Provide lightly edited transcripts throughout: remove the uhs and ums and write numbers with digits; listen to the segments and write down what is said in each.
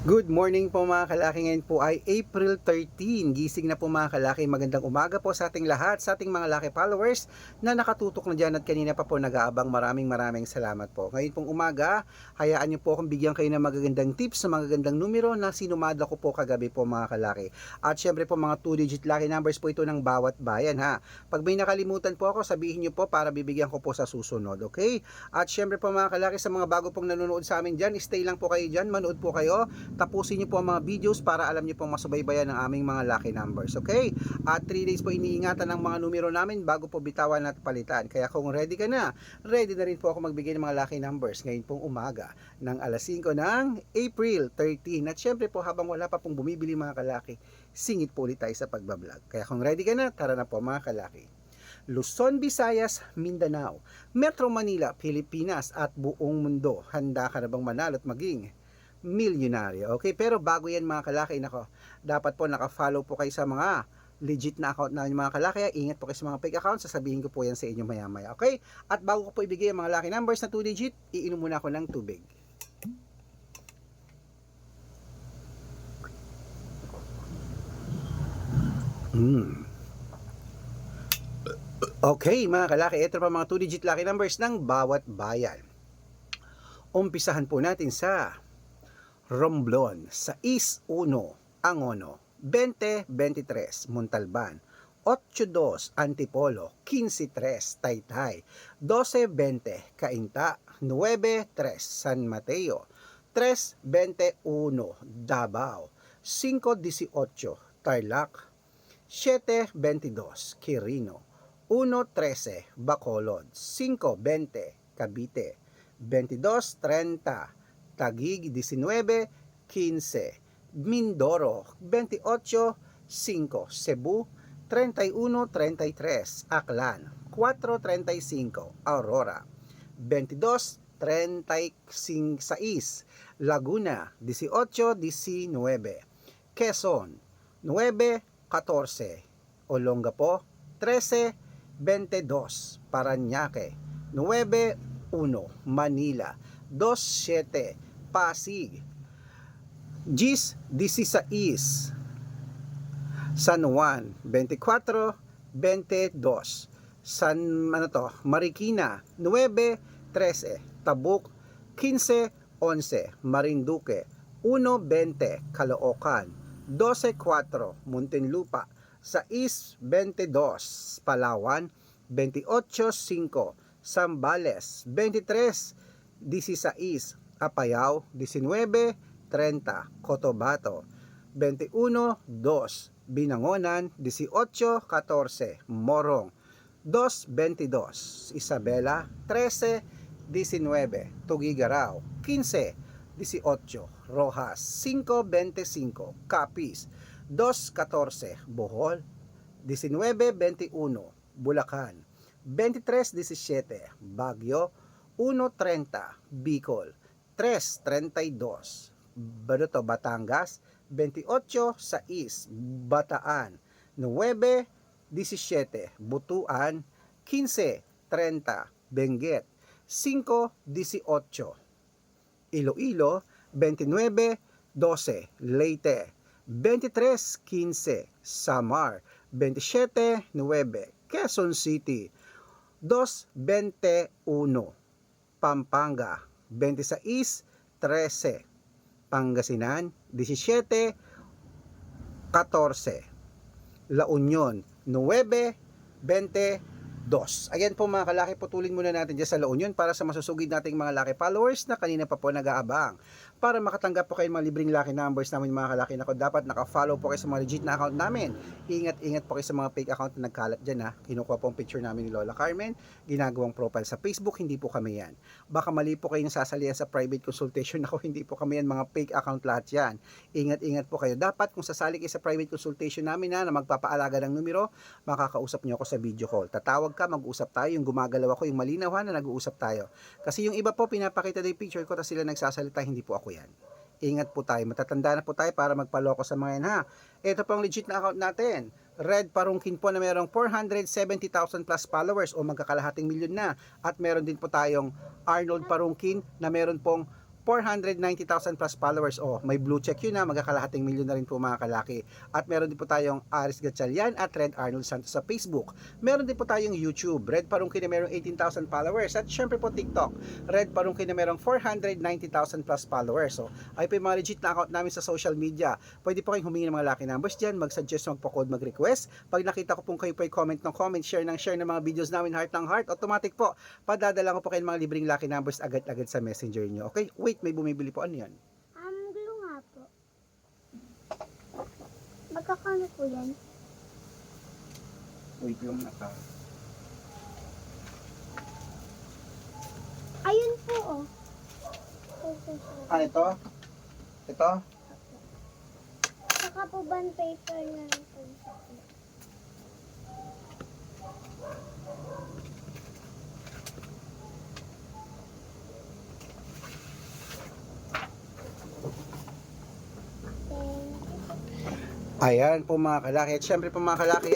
Good morning po mga kalaki. Ngayon po ay April 13. Gising na po mga kalaki. Magandang umaga po sa ating lahat, sa ating mga laki followers na nakatutok na dyan at kanina pa po nag-aabang. Maraming salamat po. Ngayon pong umaga, hayaan nyo po akong bigyan kayo ng magagandang tips, sa magagandang numero na sinumada ko po kagabi po mga kalaki. At syempre po mga 2-digit lucky numbers po ito ng bawat bayan ha. Pag may nakalimutan po ako, sabihin nyo po para bibigyan ko po sa susunod. Okay? At syempre po mga kalaki, sa mga bago pong nanonood sa amin dyan, stay lang po kayo dyan, manood po kayo. Tapusin niyo po ang mga videos para alam niyo pong masubaybayan ang aming mga lucky numbers, okay? At 3 days po iniingatan ang mga numero namin bago po bitawan at palitan. Kaya kung ready ka na, ready na rin po ako magbigay ng mga lucky numbers ngayon pong umaga ng alas 5 ng April 13. At syempre po habang wala pa pong bumibili mga kalaki, singit po ulit tayo sa pagbablog. Kaya kung ready ka na, tara na po mga kalaki. Luzon, Visayas, Mindanao, Metro Manila, Pilipinas at buong mundo. Handa ka na bang manalo at maging milyonaryo? Okay, pero bago yan mga kalaki, nako, dapat po naka-follow po kayo sa mga legit na account namin mga kalaki. Ingat po kayo sa mga fake accounts, sasabihin ko po yan sa inyo maya maya. Okay, at bago ko po ibigay ang mga lucky numbers na 2 digit, iinom muna ako ng tubig. Okay mga kalaki, ito pa mga 2 digit lucky numbers ng bawat bayan. Umpisahan po natin sa Romblon, 6-1, Angono, 20-23, Montalban, 8-2, Antipolo, 15-3, Taytay, 12-20, Cainta, 9-3, San Mateo, 3-21, Davao, 5-18, Tarlac, 7-22, Quirino, 1-13, Bacolod, 5-20, Cavite, 22-30, Taguig 19-15, Mindoro 28-5, Cebu 31-33, Aklan 4-35, Aurora 22-36, Laguna 18-19, Quezon 9-14, Olongapo 13-22, Parañaque 9-1, Manila 2-7, Pasig, Gis 16, San Juan 24-22, Marikina 9-13, Tabuk 15-11, Marinduque 1-20, Caloocan 12-4, Muntinlupa 6-22, Palawan 28-5, Zambales 23-16, Apayao 19-30, Cotabato 21-2, Binangonan 18-14, Morong 2-22, Isabela 13-19, Tugigaraw 15-18, Rojas 5-25, Capiz 2-14, Bohol 19-21, Bulacan 23-17, Baguio 1-30, Bicol 3-32, Batangas 28-6, Bataan 9-17, Butuan 15-30, Benguet 5-18, Iloilo 29-12, Leyte 23-15, Samar 27-9, Quezon City 2-21, Pampanga 26-13, Pangasinan 17-14, La Union 9-22. Ayan po mga kalaki, putulin muna natin dyan sa La Union para sa masusugid nating mga laki followers na kanina pa po nag-aabang. Para makatanggap po kayo mga libreng lucky numbers namin mga kalaki, nako, dapat naka-follow po kayo sa mga legit na account namin. Ingat po kayo sa mga fake account na nagkalat dyan ha. Kinukuha po ang picture namin ni Lola Carmen, ginagawang profile sa Facebook, hindi po kami yan. Baka mali po kayo nasasalihan sa private consultation, ako hindi po kami yan, mga fake account lahat yan. Ingat po kayo. Dapat kung sasali kayo sa private consultation namin na magpapaalaga ng numero, makakausap nyo ako sa video call. Tatawag ka, mag-usap tayo, yung gumagalaw ako, yung malinaw na nag-uusap tayo. Kasi yung iba po, pinapakita na yung picture ko, tapos sila nagsasalita, hindi po ako yan. Ingat po tayo, matatanda na po tayo para magpaloko sa mga yan ha. Ito pong legit na account natin, Red Parungkin po na merong 470,000 plus followers o magkakalahating milyon na. At meron din po tayong Arnold Parungkin na meron pong 490,000 plus followers. Oh, may blue check yun na, magkakalahating milyon na rin po mga kalaki. At meron din po tayong Aris Gatchalian at Red Arnold Santos sa Facebook. Meron din po tayong YouTube, Red Parungkin na merong 18,000 followers. At syempre po TikTok, Red Parungkin na merong 490,000 plus followers. So, ay po yung mga legit na account namin sa social media. Pwede po kayong humingi ng mga lucky numbers dyan, mag-suggest, magpo-code, mag-request. Pag nakita ko pong kayo po ay comment ng comment, share ng mga videos namin, heart ng heart, automatic po, padadala ko po kayo ng mga libreng lucky numbers agad-agad sa messenger nyo. Okay? Wait, may bumibili po. Ano yan? Glue nga po. Magkakano po yan? Wait yung naka. Ayun po, oh. Ah, ito? Ito? Saka po bond paper na rin po. Ayan po mga kalaki. At syempre po mga kalaki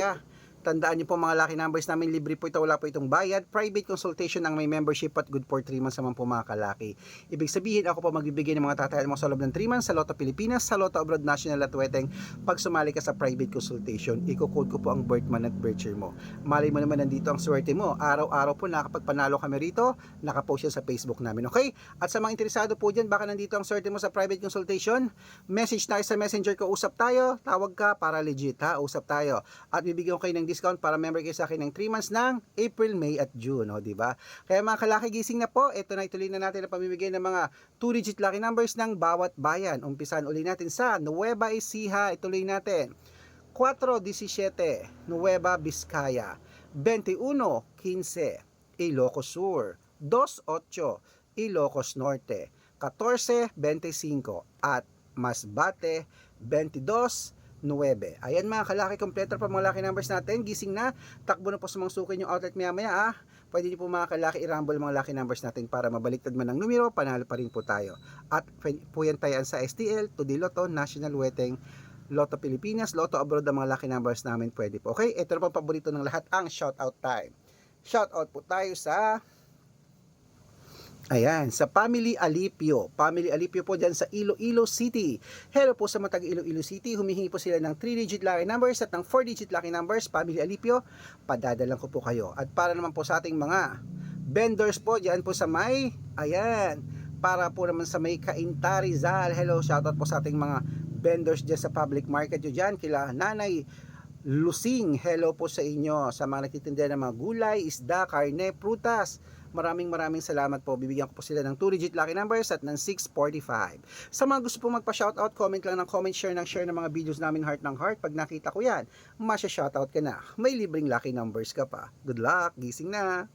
tandaan niyo po mga lucky numbers namin, libre po ito, wala po itong bayad. Private consultation ang may membership at good for 3 months naman po mga kalaki. Ibig sabihin ako po magbibigay ng mga tatayan mo sa loob ng 3 months sa Lotto Pilipinas, sa Lotto Abroad National at Weteng. Pag sumali ka sa private consultation, i-code ko po ang birth month at birth year mo. Malay mo naman nandito ang swerte mo. Araw-araw po nakapagpanalo kami rito, nakapost yan sa Facebook namin. Okay? At sa mga interesado po dyan, baka nandito ang swerte mo sa private consultation, message tayo sa messenger ko, usap tayo, tawag ka para legit usap tayo. At bibigyan ko kayo ng discount para member kayo sa akin ng 3 months ng April, May at June, di ba? Kaya mga kalaki, gising na po. Ito na, ituloy na natin ang pamimigay ng mga 2-digit lucky numbers ng bawat bayan. Umpisan uli natin sa Nueva Ecija. Ituloy natin 4-17 Nueva Vizcaya, 21-15 Ilocos Sur, 2-8 Ilocos Norte, 14-25 at Masbate, 22-9. Ayan mga kalaki, kompleto pa mga lucky numbers natin. Gising na, takbo na po sa mga sukin yung outlet maya. Pwede niyo po mga kalaki i-rumble mga lucky numbers natin para mabaliktad man ang numero, panalo pa rin po tayo. At po yan tayan sa STL, 2D Lotto, National Weteng, Lotto Pilipinas, Lotto Abroad ang mga lucky numbers namin pwede po. Okay, ito na po paborito ng lahat, ang shoutout time. Shoutout po tayo sa sa Family Alipio. Family Alipio po dyan sa Iloilo City. Hello po sa mga taga Iloilo City. Humihingi po sila ng 3-digit lucky numbers at ng 4-digit lucky numbers. Family Alipio, padadalan ko po kayo. At para naman po sa ating mga vendors po dyan po sa may, para po naman sa may Cainta Rizal. Hello, shoutout po sa ating mga vendors dyan sa public market nyo dyan. Kila Nanay Lusing, hello po sa inyo. Sa mga nagtitinda ng mga gulay, isda, karne, prutas, maraming salamat po. Bibigyan ko po sila ng 2-digit lucky numbers at ng 645. Sa mga gusto po magpa-shoutout, comment lang ng comment, share ng mga videos namin, heart ng heart. Pag nakita ko yan, masya-shoutout ka na. May libreng lucky numbers ka pa. Good luck, gising na!